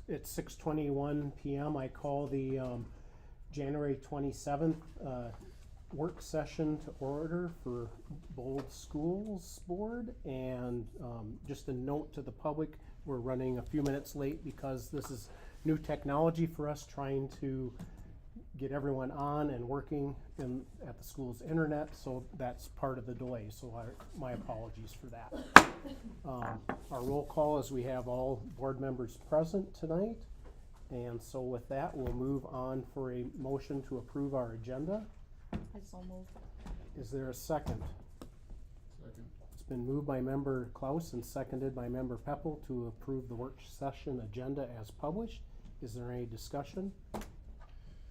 It's 6:21 p.m. I call the January 27th work session to order for Bold Schools Board. And just a note to the public, we're running a few minutes late because this is new technology for us, trying to get everyone on and working at the school's internet, so that's part of the delay, so my apologies for that. Our roll call is we have all board members present tonight, and so with that, we'll move on for a motion to approve our agenda. I so move. Is there a second? Second. It's been moved by member Klaus and seconded by member Peppel to approve the work session agenda as published. Is there any discussion?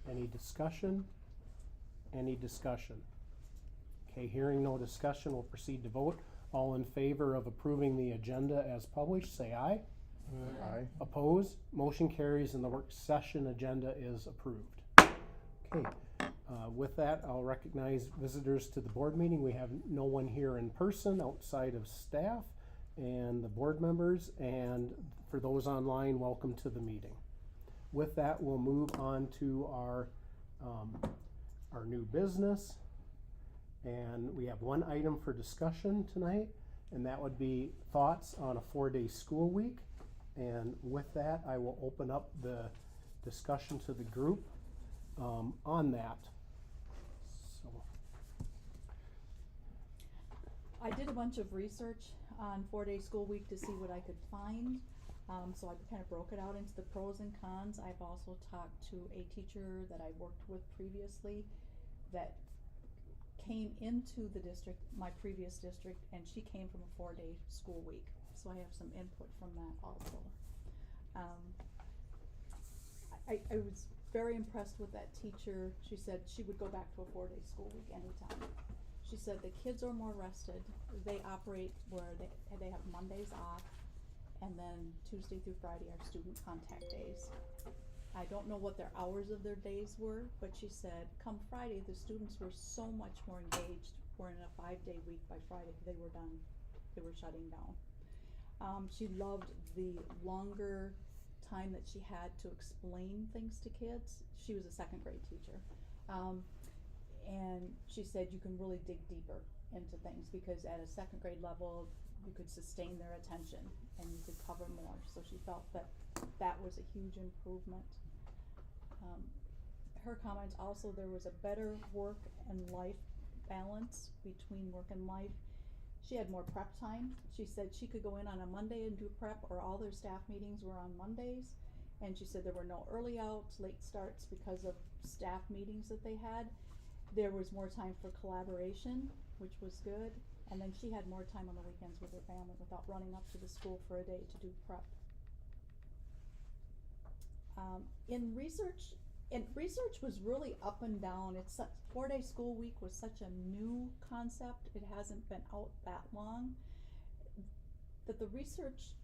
Any discussion? Any discussion? Okay, hearing no discussion, we'll proceed to vote. All in favor of approving the agenda as published, say aye. Aye. Opposed? Motion carries and the work session agenda is approved. Okay, with that, I'll recognize visitors to the board meeting. We have no one here in person outside of staff and the board members, and for those online, welcome to the meeting. With that, we'll move on to our new business, and we have one item for discussion tonight, and that would be thoughts on a 4-day school week. And with that, I will open up the discussion to the group on that. So, I did a bunch of research on 4-day school week to see what I could find. So I kind of broke it out into the pros and cons. I've also talked to a teacher that I worked with previously that came into the district, my previous district, and she came from a 4-day school week. So I have some input from that also. I was very impressed with that teacher. She said she would go back to a 4-day school week anytime. She said the kids are more rested. They operate where they have Mondays off, and then Tuesday through Friday are student contact days. I don't know what their hours of their days were, but she said come Friday the students were so much more engaged. We're in a 5-day week. By Friday they were done. They were shutting down. She loved the longer time that she had to explain things to kids. She was a 2nd grade teacher. And she said you can really dig deeper into things because at a 2nd grade level you could sustain their attention and you could cover more. So she felt that that was a huge improvement. Her comments also, there was a better work and life balance between work and life. She had more prep time. She said she could go in on a Monday and do prep, or all their staff meetings were on Mondays. And she said there were no early outs, late starts because of staff meetings that they had. There was more time for collaboration, which was good. And then she had more time on the weekends with her family without running up to the school for a day to do prep. Research was really up and down. 4-day school week was such a new concept. It hasn't been out that long. That the research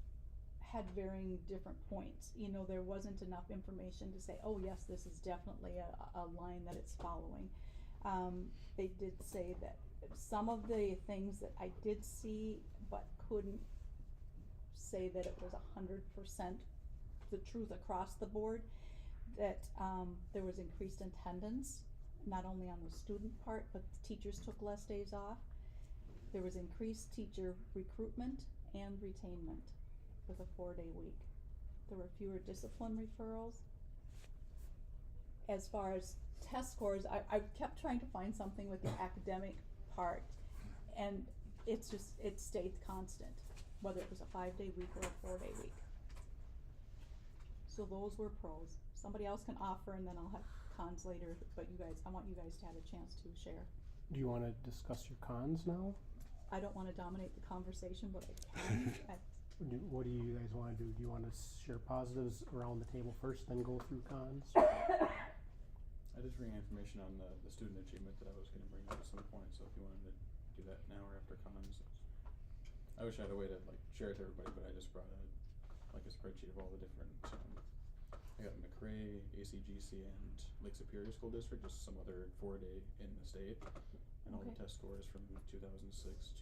had varying different points. You know, there wasn't enough information to say, oh yes, this is definitely a line that it's following. They did say that some of the things that I did see, but couldn't say that it was 100% the truth across the board, that there was increased attendance, not only on the student part, but the teachers took less days off. There was increased teacher recruitment and retainment with a 4-day week. There were fewer discipline referrals. As far as test scores, I kept trying to find something with the academic part, and it stayed constant, whether it was a 5-day week or a 4-day week. So those were pros. Somebody else can offer, and then I'll have cons later, but I want you guys to have a chance to share. do you want to discuss your cons now? I don't want to dominate the conversation, but I can. What do you guys want to do? Do you want to share positives around the table first, then go through cons? I just bring information on the student achievement that I was going to bring up at some point, so if you wanted to do that now or after cons. I wish I had a way to share it to everybody, but I just brought a spreadsheet of all the different, I got McRae, ACGC, and Lake Superior School District, just some other 4-day in the state, and all the test scores from 2006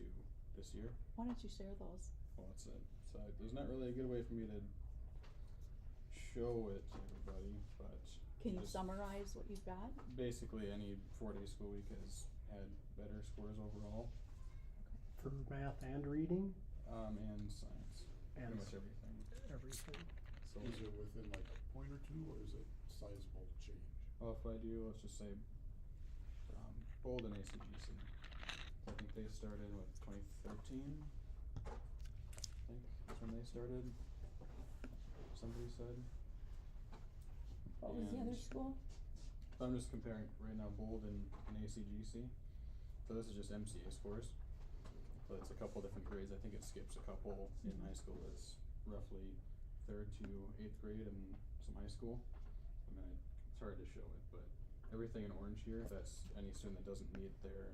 to this year. Why don't you share those? Well, there's not really a good way for me to show it to everybody, but Can you Just- summarize what you've got? basically any 4-day school week has had better scores overall, For math and reading and science, and pretty much everything. everything. So Is it within like a point or two, or is it sizable change? if I do, let's just say, Bold and ACGC. I think they started with 2013. I think that's when they started. Somebody said. What was the other And- school? So I'm just comparing right now Bold and ACGC. So this is just MCA scores. So it's a couple different grades. I think it skips a couple in high school. It's roughly 3rd to 8th grade and some high school. I mean, it's hard to show it, but everything in orange here, that's any student that doesn't meet their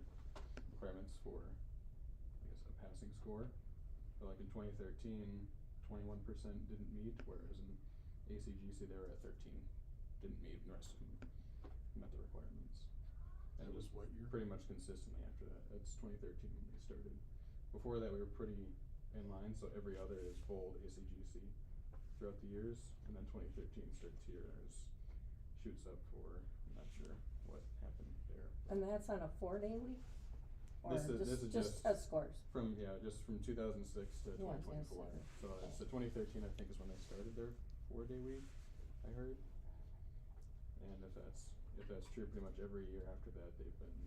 requirements for, I guess, a passing score. But like in 2013, 21% didn't meet, whereas in ACGC they were at 13, didn't meet, and the rest of them met the requirements. And That it was was what year? pretty much consistently after that. It's 2013 when they started. Before that, we were pretty in line, so every other is Bold, ACGC throughout the years, and then 2013 starts here as shoots up for, I'm not sure what happened there. And that's on a 4-day week? Or This is just just- test scores? From, just from 2006 to Yes, 2024. yes, So it's the 2013, I think, is when they started their 4-day week, I heard. And if that's true, pretty much every year after that, they've been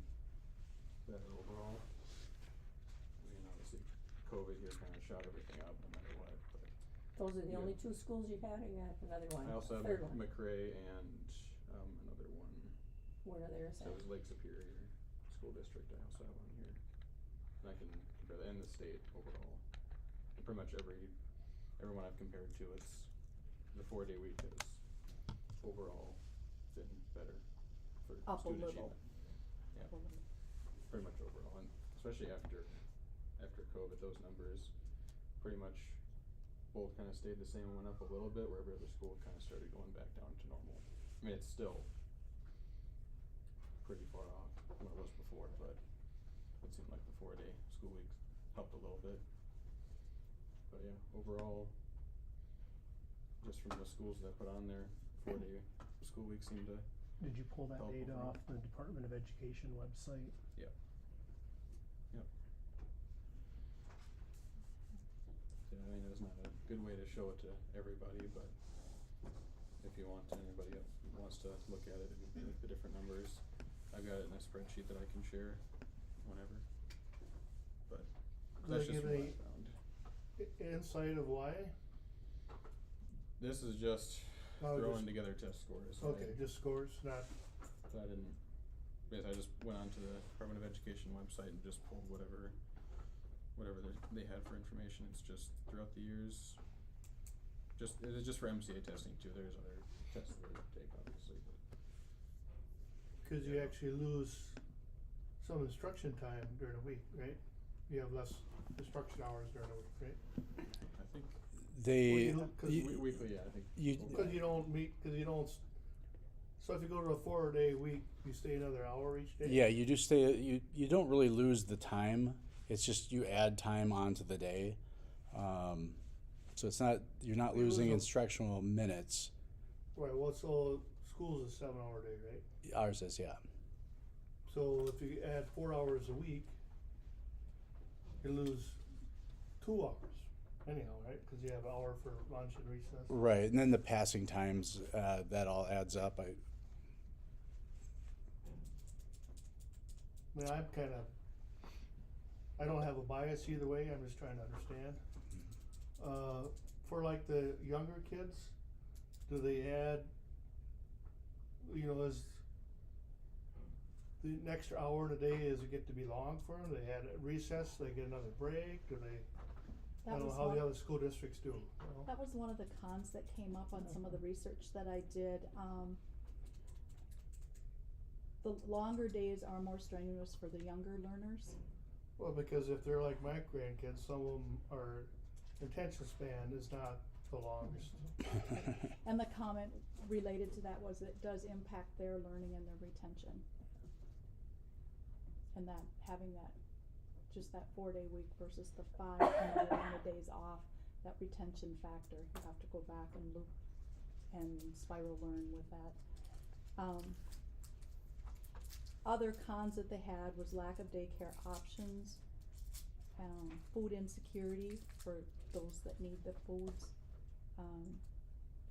better overall. I mean, obviously, COVID here kind of shot everything up no matter what, but. Those are the Yeah. only 2 schools you had, or you had another one? I also have Third one? McRae and, another one. Where are theirs So it at? was Lake Superior School District, I also have on here. And I can compare that, and the state overall. And pretty much everyone I've compared to, it's, the 4-day week has overall been better for Up a student little. achievement. Yeah, pretty much overall, and especially after COVID, those numbers pretty much both kind of stayed the same and went up a little bit, where every other school kind of started going back down to normal. I mean, it's still pretty far off from what it was before, but it seemed like the 4-day school week helped a little bit. But yeah, overall, just from the schools that put on their 4-day school week seemed to, Did you pull that Helpful data for me. off the Department of Education website? Yep. Yeah, I mean, it's not a good way to show it to everybody, but if you want to, anybody else who wants to look at it, the different numbers, I've got it in a spreadsheet that I can share whenever. But Does that's that just give what I any found. insight of why? This is just Oh, throwing just- together test scores. Okay, just scores, not, So I didn't, I just went onto the Department of Education website and just pulled whatever they had for information. It's just throughout the years. It is just for MCA testing too. There's other tests that they take obviously, but cause you actually lose some instruction time during the week, right? You have less instruction hours during the week, right? I think They, Well, you know, 'cause weekly, yeah, I think. you- overall. Cause you don't meet, cause you don't, so if you go to a 4-day week, you stay another hour each day? yeah, you do stay. You don't really lose the time. It's just you add time onto the day. So it's not you're not You lose losing a- instructional minutes. Right, well, so school's a 7-hour day, right? Ours is, yeah. So if you add 4 hours a week, you lose 2 hours anyhow, right? Cause you have an hour for lunch and recess. Right, and then the passing times that all adds up. I mean, I don't have a bias either way, I'm just trying to understand. For like the younger kids, do they add, is the extra hour in a day, does it get to be long for them? They add a recess, they get another break, do they, I don't know how the other school districts do, you know? That was one of the cons that came up on some of the research that I did. The longer days are more strenuous for the younger learners. Well, because if they're like my grandkids, some of them are, attention span is not the longest. And the comment related to that was that it does impact their learning and their retention. And that, having that, just that 4-day week versus the 5 and the days off, that retention factor, you have to go back and loop and Spiral Learn with that. Other cons that they had was lack of daycare options, food insecurity for those that need the foods.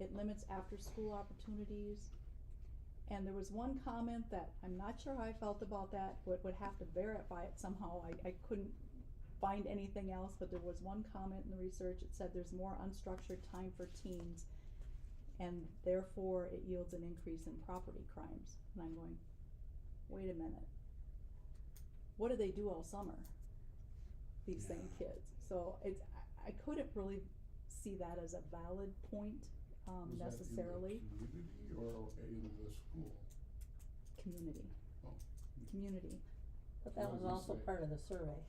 It limits after-school opportunities. And there was one comment that I'm not sure how I felt about that, would have to verify it somehow. I couldn't find anything else, but there was one comment in the research. It said there's more unstructured time for teens, and therefore it yields an increase in property crimes. And I'm going, wait a minute. What do they do all summer? These same kids. So it's, I couldn't really see that as a valid point, necessarily. Was that in the community or in the school? Community. Oh. Community. But that I was was gonna also say. part of the survey.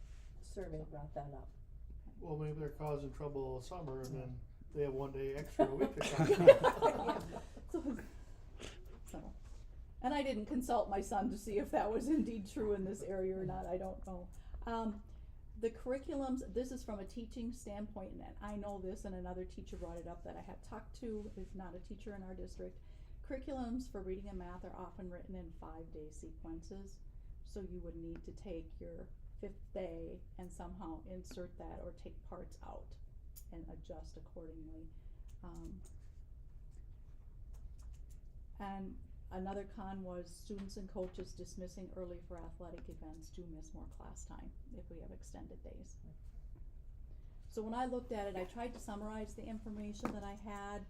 The survey brought that up. Well, maybe they're causing trouble all summer and then they have one day extra a week to come. So, and I didn't consult my son to see if that was indeed true in this area or not, I don't know. The curriculums, this is from a teaching standpoint, and I know this, and another teacher brought it up that I had talked to, is not a teacher in our district. Curriculums for reading and math are often written in 5-day sequences, so you would need to take your 5th day and somehow insert that or take parts out and adjust accordingly. And another con was students and coaches dismissing early for athletic events do miss more class time if we have extended days. So when I looked at it, I tried to summarize the information that I had,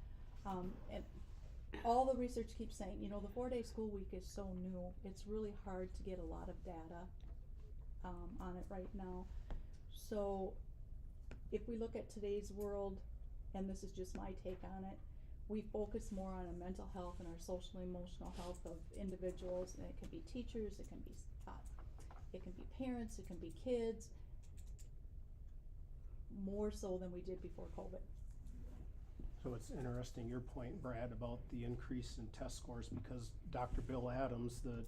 and all the research keeps saying, you know, the 4-day school week is so new, it's really hard to get a lot of data on it right now. So if we look at today's world, and this is just my take on it, we focus more on our mental health and our social emotional health of individuals, and it can be teachers, it can be parents, it can be kids, more so than we did before COVID. So it's interesting, your point, Brad, about the increase in test scores, because Dr. Bill Adams, the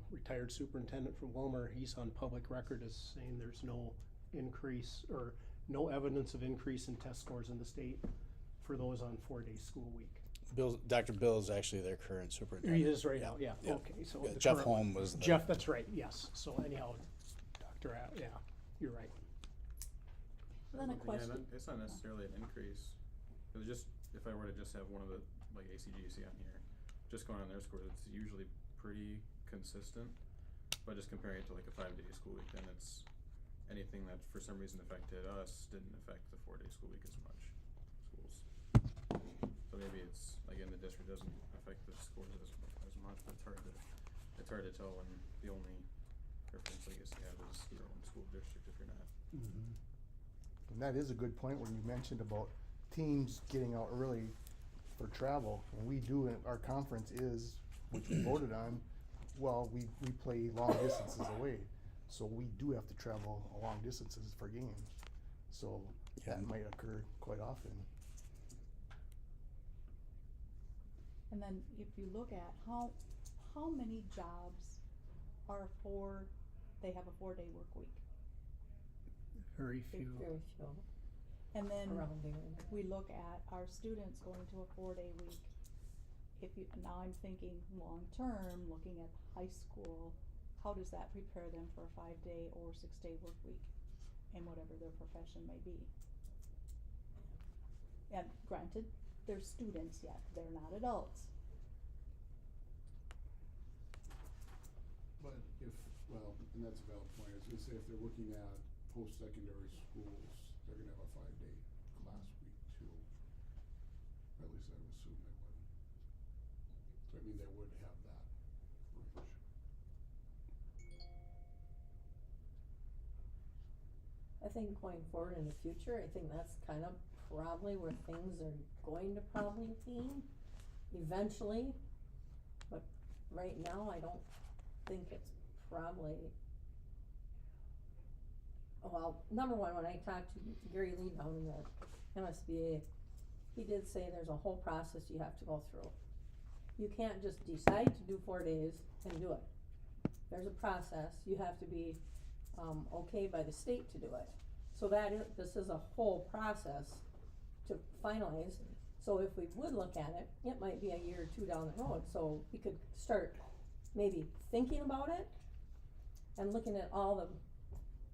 retired superintendent from Wilmer, he's on public record as saying there's no increase or no evidence of increase in test scores in the state for those on 4-day school week. Dr. Bill is actually their current superintendent. He is right now, yeah, Yeah. okay, so. Yeah, the Jeff current- Holm was the. Jeff, that's right, yes, so anyhow, yeah, you're right. Then a Yeah, question. it's not necessarily an increase. It was just, if I were to just have one of the, like ACGC on here, just going on their scores, it's usually pretty consistent. But just comparing it to like a 5-day school week, then it's anything that for some reason affected us didn't affect the 4-day school week as much, schools. So maybe it's, again, the district doesn't affect the scores as much, but it's hard to tell when the only preference I guess you have is your own school district if you're not. And that is a good point when you mentioned about teams getting out early for travel. And we do, our conference is, which we voted on, well, we play long distances away. So we do have to travel long distances for games. So that might occur quite often. And then if you look at how many jobs are they have a 4-day work week. Very few. Very few And then around there. we look at our students going to a 4-day week. Now I'm thinking long-term, looking at high school, how does that prepare them for a 5-day or 6-day work week in whatever their profession may be? And granted, they're students yet, they're not adults. But and that's a valid point, I was gonna say, if they're looking at post-secondary schools, they're gonna have a 5-day class week too. Or at least I would assume they would. So I mean, they would have that range. I think going forward in the future, I think that's kind of probably where things are going to probably be eventually. But right now, I don't think it's probably, well, number one, when I talked to Gary Lee down in the MSBA, he did say there's a whole process you have to go through. You can't just decide to do 4 days and do it. There's a process, you have to be okay by the state to do it. So this is a whole process to finalize. So if we would look at it, it might be a year or two down the road, so we could start maybe thinking about it and looking at all the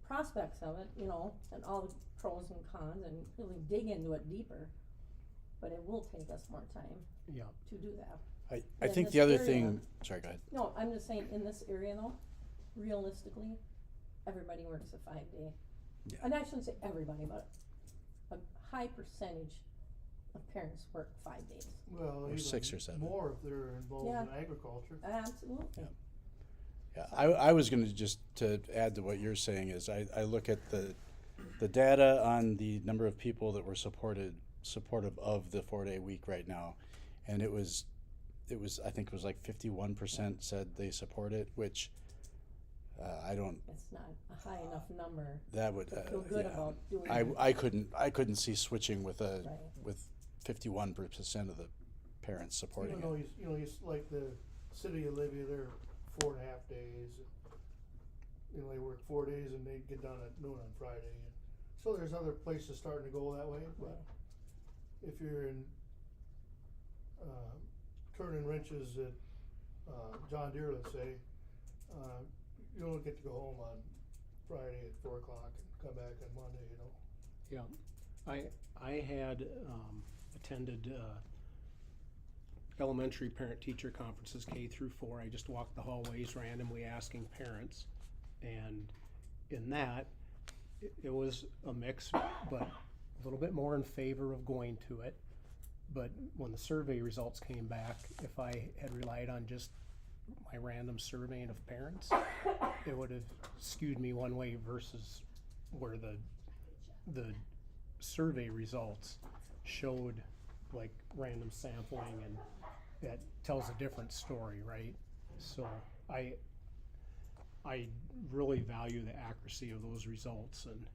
prospects of it, you know, and all the pros and cons and really dig into it deeper. But it will take us more time Yeah. to do that. I In think this the other area- thing, sorry, go ahead. No, I'm just saying, in this area though, realistically, everybody works a 5-day. Yeah. And I shouldn't say everybody, but a high percentage of parents work 5 days. Well, Or even 6 or 7. more if they're involved Yeah. in agriculture. Absolutely. Yeah. Yeah, I was gonna just, to add to what you're saying is, I look at the data on the number of people that were supportive of the 4-day week right now, and it was, I think it was like 51% said they support it, which, I don't, It's not a high enough number that would, to feel good yeah. about doing it. I couldn't see switching with Right. with 51% of the parents supporting Even though it. like the city of Olivia, they're 4.5 days. You know, they work 4 days and they get done at noon on Friday. And so there's other places starting to go that way, but if you're in, turning wrenches at, John Deere, let's say, you don't get to go home on Friday at 4 o'clock and come back on Monday, you know. Yeah, I had attended elementary parent-teacher conferences, K through 4. I just walked the hallways randomly asking parents, and in that, it was a mix, but a little bit more in favor of going to it. But when the survey results came back, if I had relied on just my random surveying of parents, it would have skewed me one way versus where the survey results showed like random sampling, and that tells a different story, right? So I really value the accuracy of those results, and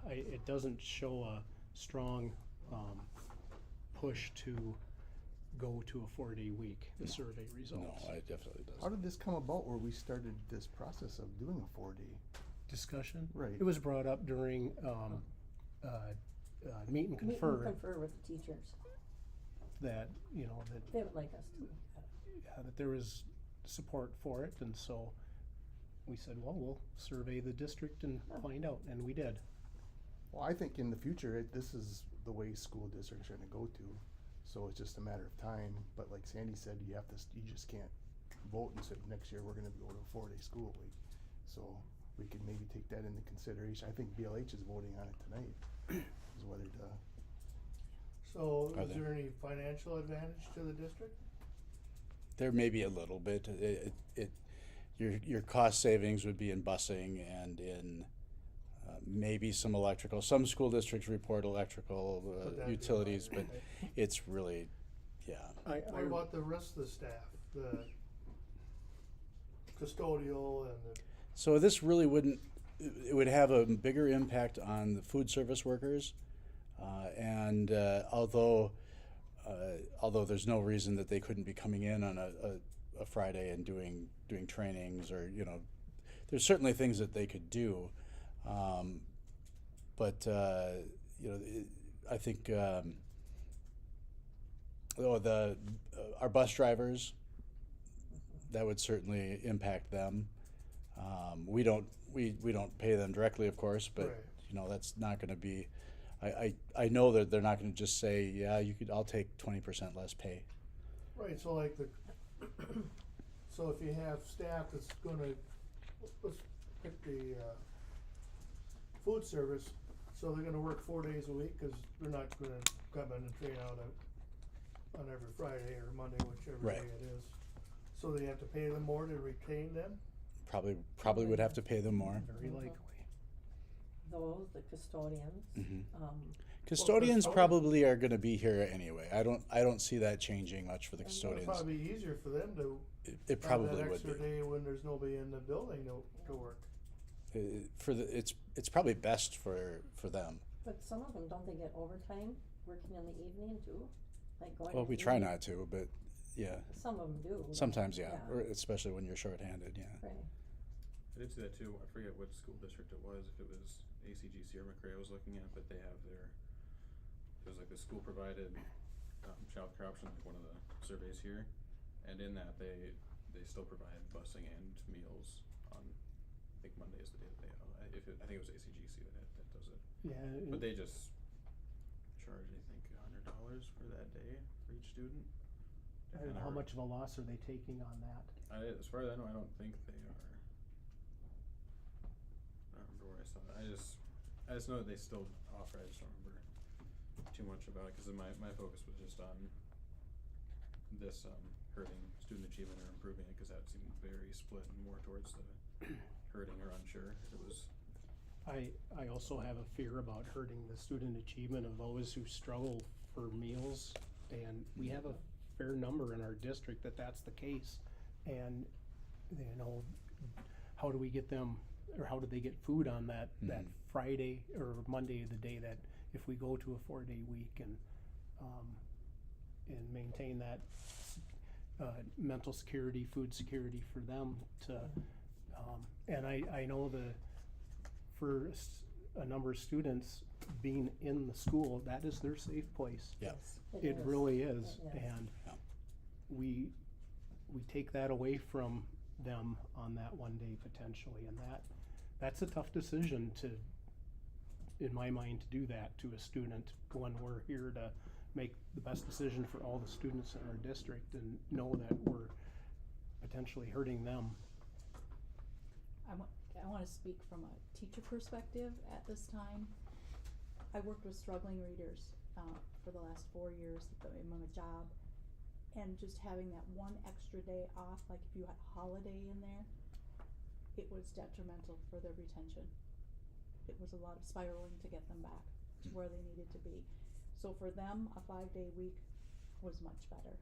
it doesn't show a strong push to go to a 4-day week, the survey No, results. it definitely How does. did this come about where we started this process of doing a 4-day? Discussion? Right. It was brought up during meet and Meet and confer confer with the teachers. that, you know, that They would like us to. that there was support for it, and so we said, well, we'll survey the district and find out, and we did. Well, I think in the future, this is the way school districts are gonna go to, so it's just a matter of time, but like Sandy said, you just can't vote and say, next year, we're gonna go to a 4-day school week. So we could maybe take that into consideration. I think BLH is voting on it tonight, is whether to, So Are is they? there any financial advantage to the district? There may be a little bit. Your cost savings would be in busing and in maybe some electrical. Some school districts report electrical Would that be utilities, fine? but Okay. it's really, yeah. What about the rest of the staff, the custodial and the, So this really wouldn't, it would have a bigger impact on the food service workers. And although there's no reason that they couldn't be coming in on a Friday and doing trainings, or, you know, there's certainly things that they could do. But you know, I think our bus drivers, that would certainly impact them. We don't pay them directly, of course, but Right. you know, that's not going to be. I know that they're not going to just say, yeah, I'll take 20% less pay. right, so like so if you have staff that's gonna, let's pick the, food service, so they're gonna work 4 days a week, cause they're not gonna come in and train out on every Friday or Monday, whichever Right. day it is. So they have to pay them more to retain them? Probably would have to pay them more. Very likely. Those, the custodians, Mhm. custodians- Custodians probably are going to be here anyway. I don't see that changing much for the It'd custodians. probably be easier for them to It have probably that would extra be. day when there's nobody in the building to work. It's probably best for them. but some of them, don't they get overtime working in the evening too? Like going. Well, to we the try evening? not to, but yeah, Some of them do. sometimes yeah, or especially when you're shorthanded. Yeah. Right. I did see that too. I forget what school district it was, if it was ACGC or McRae I was looking at, but they have their it was like the school provided, childcare option, like one of the surveys here, and in that, they still provide busing and meals on, I think Monday is the day that they, I think it was ACGC that does it. Yeah, But they just charge, I think, $100 for that day for each student. and how much of a loss are they taking on that? As far as I know, I don't think they are. I don't remember where I saw that. I just know that they still offer. I just don't remember too much about it, because my focus was just on this hurting student achievement or improving it, because that seemed very split and more towards the hurting or unsure. It was. I also have a fear about hurting the student achievement of those who struggle for meals, and we have a fair number in our district that's the case. And, you know, how do we get them, or how do they get food on that Friday or Monday, the day that, if we go to a 4-day week and maintain that mental security, food security for them to, and I know for a number of students, being in the school, that is their safe place. Yeah. It is. really is, It is. and Yeah. we take that away from them on that one day potentially, and that's a tough decision to, in my mind, to do that to a student when we're here to make the best decision for all the students in our district and know that we're potentially hurting them. I want to speak from a teacher perspective at this time. I worked with struggling readers for the last 4 years in my job, and just having that one extra day off, like if you had a holiday in there, it was detrimental for their retention. It was a lot of spiraling to get them back to where they needed to be. So for them, a 5-day week was much better.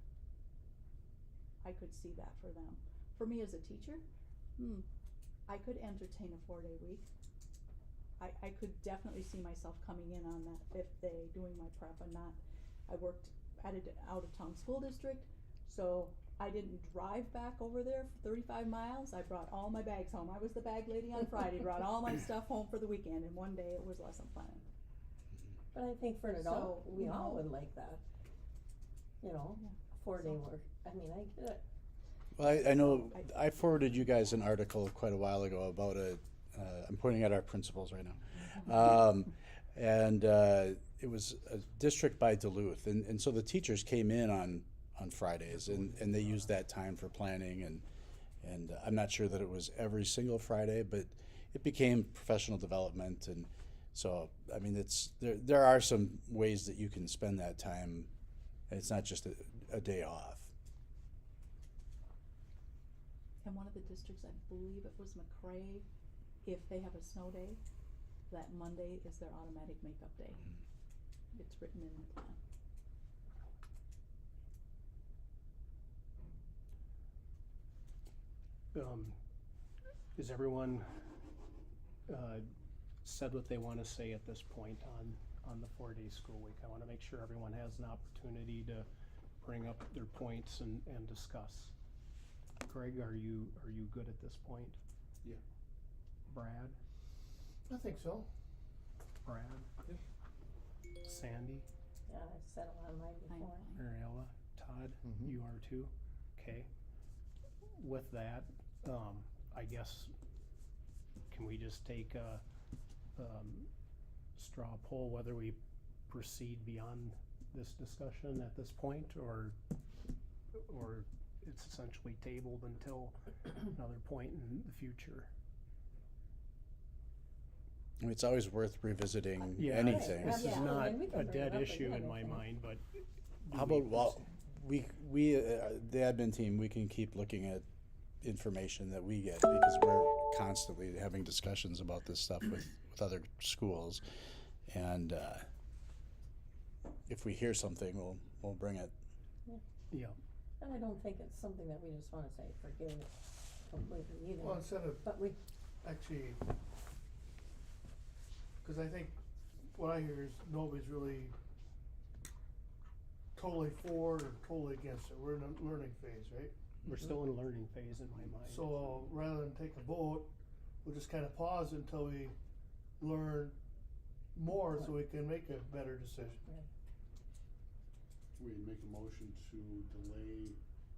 I could see that for them. For me as a teacher, I could entertain a 4-day week. I could definitely see myself coming in on that 5th day, doing my prep and not. I worked at an out-of-town school district, so I didn't drive back over there for 35 miles. I brought all my bags home. I was the bag lady on Friday, brought all my stuff home for the weekend, and one day it was lesson planning. But I think for an adult, So, we you all know. would like that. You know, Yeah. 4-day So- work. I mean, I get it. Well, I know I forwarded you guys an article quite a while ago about I'm pointing at our principals right now. And it was a district by Duluth. And so the teachers came in on Fridays and they used that time for planning. And I'm not sure that it was every single Friday, but it became professional development. And so, I mean, there are some ways that you can spend that time. It's not just a day off. And one of the districts, I believe it was McRae, if they have a snow day, that Monday is their automatic makeup day. It's written in the plan. Is everyone said what they want to say at this point on the 4-day school week? I want to make sure everyone has an opportunity to bring up their points and discuss. Greg, are you good at this point? Yeah. Brad? I think so. Brad? Yeah. Sandy? Yeah, I've said a lot of mine I'm before. fine. Mariella? Todd? Mhm. You are too? Okay. With that, I guess, can we just take a straw poll whether we proceed beyond this discussion at this point, or it's essentially tabled until another point in the future? I mean, it's always worth revisiting Yeah, anything. This is Yeah, not and we can a bring it dead up issue again, in I my think. mind, but. How about, well, we the admin team, we can keep looking at information that we get, because we're constantly having discussions about this stuff with other schools. And if we hear something, we'll bring it. Yeah, And I don't think it's something that we just wanna say, forget it completely either. Well, instead of But we, actually, cause I think what I hear is nobody's really totally for or totally against it. We're in a learning phase, right? we're still in a learning phase in my mind. So rather than take a vote, we'll just kinda pause until we learn more so we can make a better decision. we make a motion to delay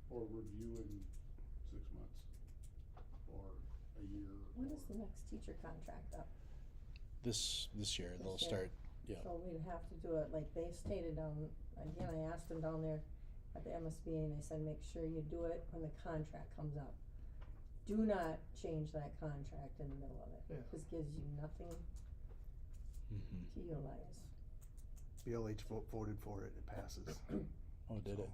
or review in 6 months or a year. When or- is the next teacher contract up? This year, they'll This year. start, yeah. So we'd have to do it like they stated down, again, I asked them down there at the MSBA and they said, make sure you do it when the contract comes up. Do not change that contract in the middle of it. Yeah. This gives you nothing Mhm. to utilize. BLH voted for it, it passes, Oh, did it?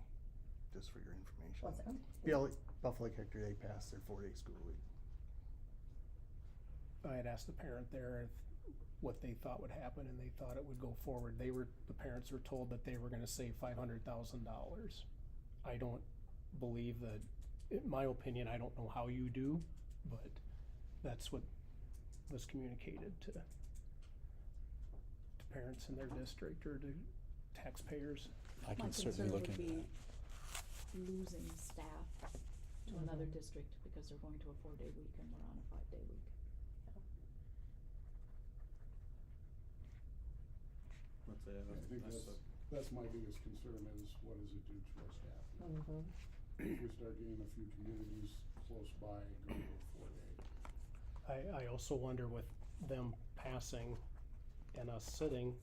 just for your information. What's that? Buffalo Lake Hector, they passed their 4-day school week. I had asked the parent there if, what they thought would happen, and they thought it would go forward. The parents were told that they were gonna save $500,000. I don't believe that, in my opinion, I don't know how you do, but that's what was communicated to parents in their district or to taxpayers. I can certainly look into that. My concern would be losing staff to another district because they're going to a 4-day week and we're on a 5-day week. Let's say, I think that's my biggest concern is what does it do to our staff? Mm-hmm. If we start getting a few communities close by going to a 4-day. I also wonder with them passing and us sitting,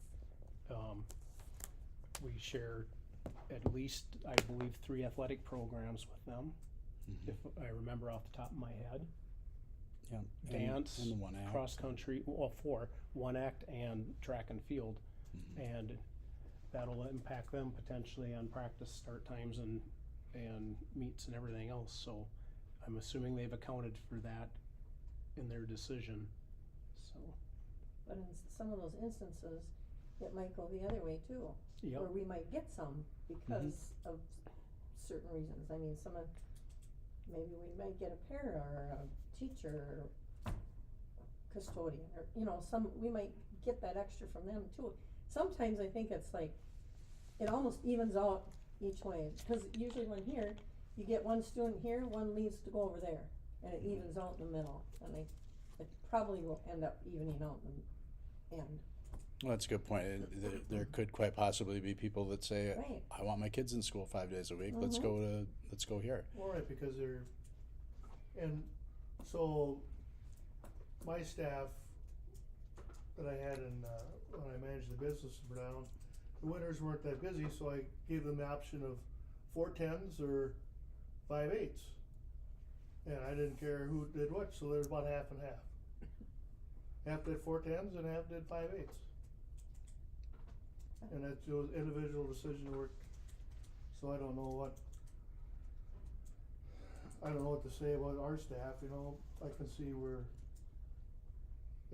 we share at least, I believe, 3 athletic programs with them, Mhm. if I remember off the top of my head. Yeah. Dance, And the one act. cross-country, well, 4, 1 act and track and field. Mhm. And that'll impact them potentially on practice start times and meets and everything else, so I'm assuming they've accounted for that in their decision, so, But in some of those instances, it might go the other way too. yep. Or we might get some because of certain reasons. I mean, maybe we might get a para or a teacher or custodian or, we might get that extra from them too. Sometimes I think it's like, it almost evens out each way, cause usually when here, you get one student here, one leaves to go over there, and it evens out in the middle, and it probably will end up evening out in the end. Well, that's a good point. There could quite possibly be people that say, Right. I want my kids in school 5 days a week, let's Mhm. go here. All right, because and so my staff that I had when I managed the business in Brown, the winters weren't that busy, so I gave them the option of 4-10s or 5-8s. And I didn't care who did what, so there was about half and half. Half did 4-10s and half did 5-8s. And that's an individual decision to work, so I don't know what to say about our staff, I can see where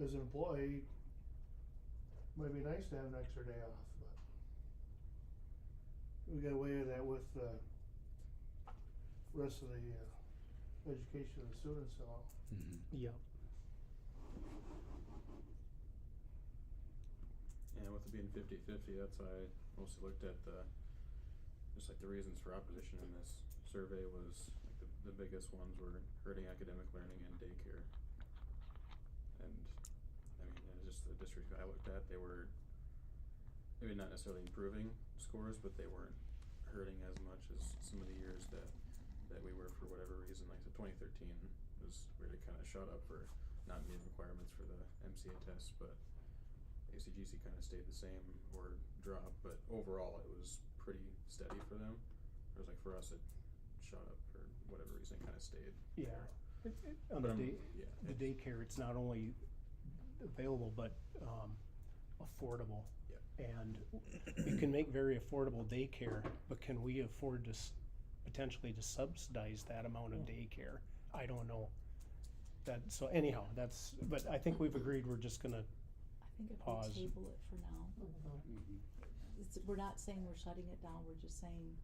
as an employee, might be nice to have an extra day off, but we got away with that with the rest of the education of the students and all. Mhm. Yep. Yeah, with it being 50-50, that's why I mostly looked at just like the reasons for opposition in this survey was like the biggest ones were hurting academic learning and daycare. And I mean, just the district I looked at, they were maybe not necessarily improving scores, but they weren't hurting as much as some of the years that we were for whatever reason. Like the 2013 was where they kind of shot up for not meeting requirements for the MCA test, but ACGC kind of stayed the same or dropped, but overall it was pretty steady for them. Whereas like for us, it shot up for whatever reason, it kind of stayed. Yeah. On But the yeah, the daycare, it's not only available, but, affordable. Yeah. And you can make very affordable daycare, but can we afford to potentially to subsidize that amount of daycare? I don't know. So anyhow, but I think we've agreed we're just gonna, I think if Pause. we table it for now, Mm-hmm. we're not saying we're shutting it down, we're just saying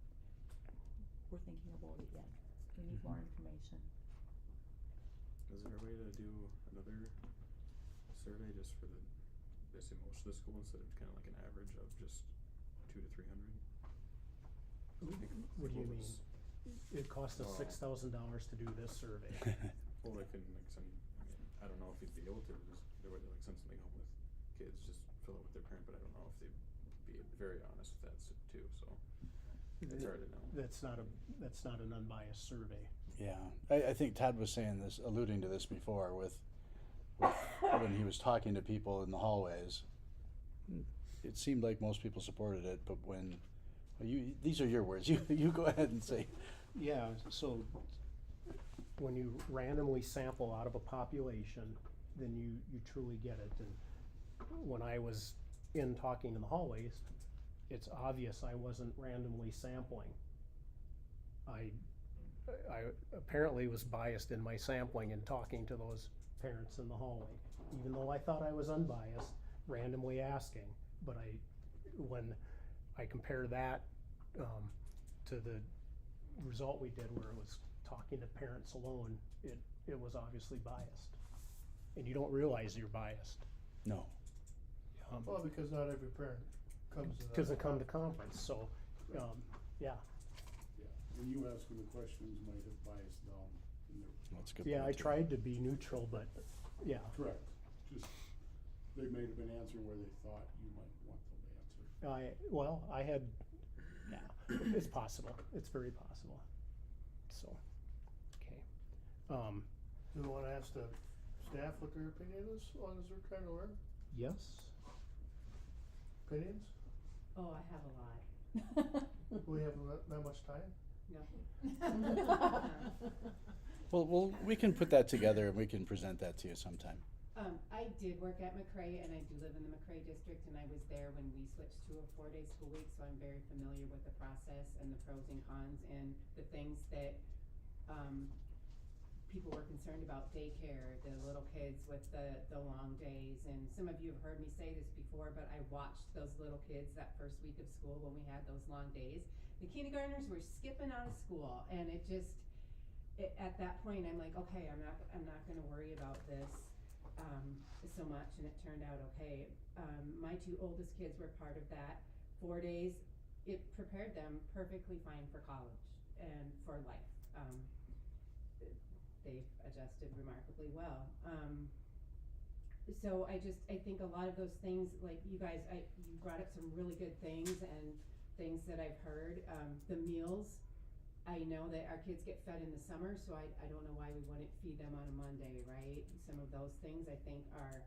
we're thinking about it yet. We need more information. is there a way to do another survey just for basically most of the school instead of kind of like an average of just 200 to 300? what do you mean? Was- It cost us Oh. $6,000 to do this survey. Well, they can like send. I mean, I don't know if you'd be able to. There would like send something home with kids, just fill it with their parent. But I don't know if they'd be very honest with that too. So It's hard to know. That's not an unbiased survey. Yeah, I think Todd was saying this, alluding to this before with when he was talking to people in the hallways. It seemed like most people supported it, but when these are your words, you go ahead and say. Yeah, so when you randomly sample out of a population, then you truly get it. And when I was in talking in the hallways, it's obvious I wasn't randomly sampling. I apparently was biased in my sampling and talking to those parents in the hallway, even though I thought I was unbiased, randomly asking. But when I compare that to the result we did where it was talking to parents alone, it was obviously biased. And you don't realize you're biased. No. Well, because not every parent comes to that. Because they come to conference, so, yeah. Yeah, and you asking the questions might have biased down in their. That's a good. Yeah, I point, too. tried to be neutral, but, yeah. Correct, just, they may have been answering where they thought you might want them to answer. I had, yeah, it's possible, it's very possible, so, okay. Do we wanna ask the staff what their opinion is, as long as they're trying to learn? Yes? Opinions? Oh, I have a lot. We have not much time? Well, we can put that together and we can present that to you sometime. I did work at McRae, and I do live in the McRae district, and I was there when we switched to a 4-day school week, so I'm very familiar with the process and the pros and cons and the things that people were concerned about: daycare, the little kids with the long days. And some of you have heard me say this before, but I watched those little kids that first week of school when we had those long days. The kindergartners were skipping out of school, and at that point I'm like, okay, I'm not gonna worry about this so much, and it turned out okay. My 2 oldest kids were part of that. 4 days, it prepared them perfectly fine for college and for life. They've adjusted remarkably well. So I think a lot of those things, like you guys, you brought up some really good things and things that I've heard. The meals, I know that our kids get fed in the summer, so I don't know why we wouldn't feed them on a Monday, right? Some of those things I think are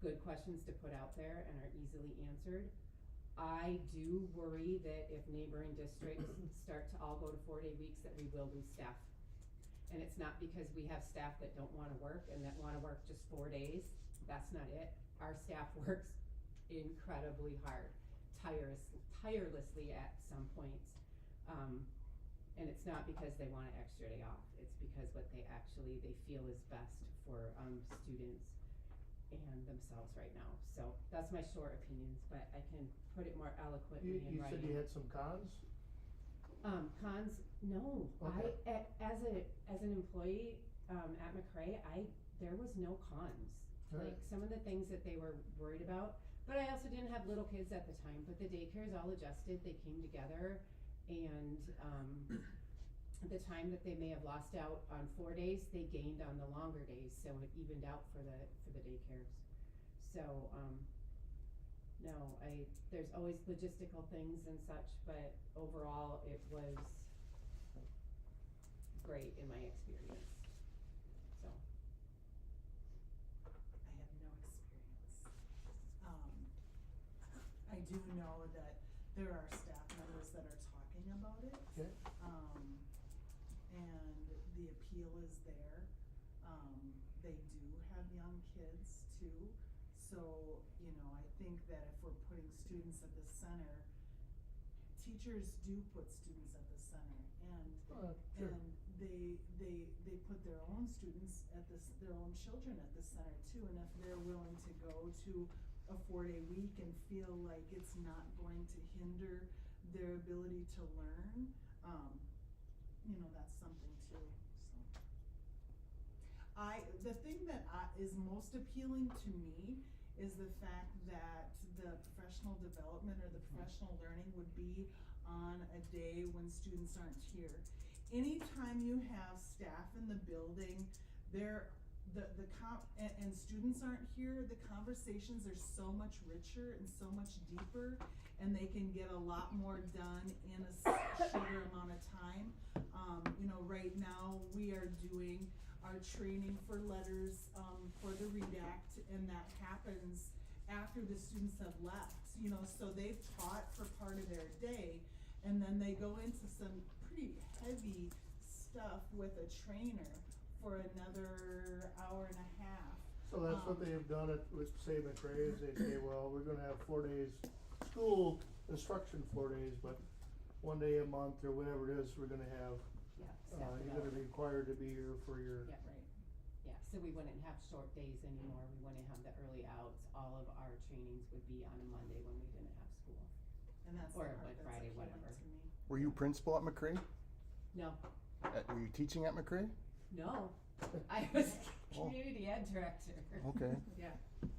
good questions to put out there and are easily answered. I do worry that if neighboring districts start to all go to 4-day weeks, that we will lose staff. And it's not because we have staff that don't wanna work and that wanna work just 4 days. That's not it. Our staff works incredibly hard, tirelessly at some points. And it's not because they want an extra day off. It's because what they feel is best for students and themselves right now. So that's my short opinions, but I can put it more eloquently in You writing. said you had some cons? Cons, no. Okay. As an employee at McRae, there was no cons. Alright. Like some of the things that they were worried about, but I also didn't have little kids at the time. But the daycares all adjusted. They came together, and the time that they may have lost out on 4 days, they gained on the longer days. So it evened out for the daycares. So no, there's always logistical things and such, but overall it was great in my experience. So. I have no experience. I do know that there are staff members that are talking about it. Okay. And the appeal is there. They do have young kids too. So, I think that if we're putting students at the center, teachers do put students at the center, and Sure. and they put their own students their own children at the center too. And if they're willing to go to a 4-day week and feel like it's not going to hinder their ability to learn, that's something too. So the thing that is most appealing to me is the fact that the professional development or the professional learning would be on a day when students aren't here. Anytime you have staff in the building, and students aren't here, the conversations are so much richer and so much deeper, and they can get a lot more done in a shorter amount of time. You know, right now, we are doing our training for letters, for the redact, and that happens after the students have left, you know, so they've taught for part of their day, and then they go into some pretty heavy stuff with a trainer for another hour and a half. So that's what they've done at, with say McRae's, they say, well, we're gonna have 4 days, school instruction 4 days, but 1 day a month or whatever it is, we're gonna have, Yeah, you're gonna be development. required to be here for your, Yeah, right. Yeah, so we wouldn't have short days anymore, we wouldn't have the early outs, all of our trainings would be on a Monday when we didn't have school. And that's the Or part like that's Friday, appealing whatever. to me. Were you principal at McRae? No, Were you teaching at McRae? no, I was Oh. community ed director. Okay. Yeah.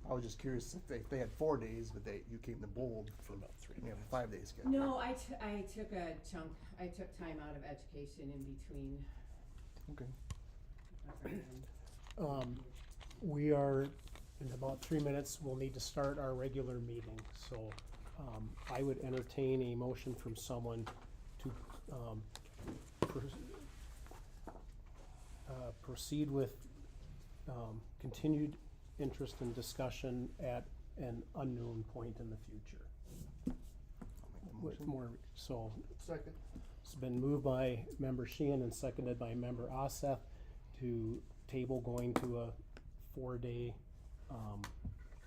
I was just curious if they had 4 days, but you came to Bold for about 3 you know, minutes. 5 days schedule. No, I took a chunk, I took time out of education in between. Okay. We are, in about 3 minutes, we'll need to start our regular meeting, so, I would entertain a motion from someone to, proceed with, continued interest and discussion at an unknown point in the future. I'll make the With motion. more, so, second, it's been moved by member Sheehan and seconded by member Asseth to table going to a 4-day,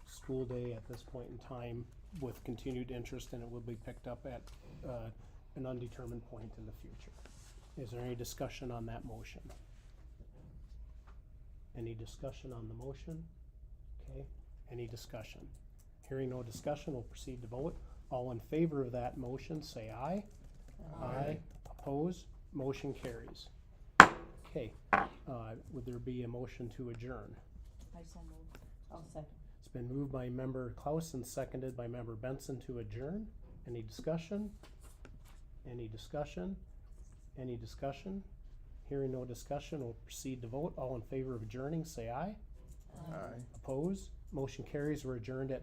school day at this point in time with continued interest, and it will be picked up at, an undetermined point in the future. Is there any discussion on that motion? Any discussion on the motion? Okay, any discussion? Hearing no discussion, we'll proceed to vote. All in favor of that motion, say aye. Aye. Oppose, motion carries. Okay, would there be a motion to adjourn? I so moved. I'll second. It's been moved by member Klaus and seconded by member Benson to adjourn. Any discussion? Any discussion? Any discussion? Hearing no discussion, we'll proceed to vote. All in favor of adjourning, say aye. Aye. Oppose, motion carries. We're adjourned at